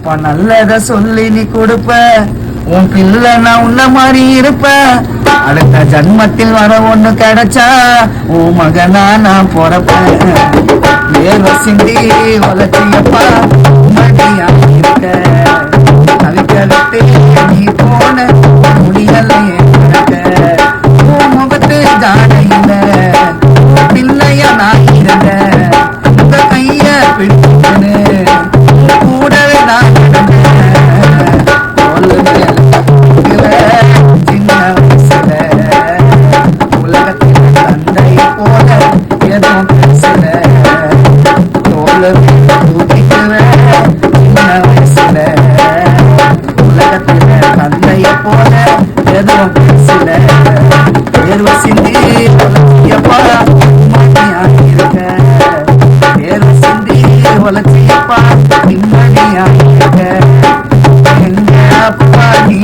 அப்பா நல்லத சொல்லி நீ கொடுப்ப, உன் பிள்ளை நான் உன்ன மாதிரி இருப்ப. அடுத்த ஜன்மத்தில் வர ஒண்ணு கிடைச்சா உன் மகனா நான் பொறப்பேன். வேர்வை சிந்தி வளர்ச்சியப்பா மடியா இருக்க, தவிக்க விட்டு நீ போன முடியலையே கிடக்க. உன் முகத்து ஜாடையில பிள்ளைய நான் இருந்த, உங்க கைய பிடிச்சுன்னு கூடவே நான் சின்ன வயசுல உலகத்தில் தந்தை போல எதுவும் பேசல. தோல் தூக்கிக்குவேன் சின்ன வயசுல உலகத்தில் தந்தைய போல எதுவும் பேசல. தேர்வு சிந்தி வளர்ச்சியப்பா நிம்மதியாயிருக்க, தேர்வு சிந்தி வளர்ச்சியப்பா நிம்மதியாயிருக்க. எங்க அப்பா நீ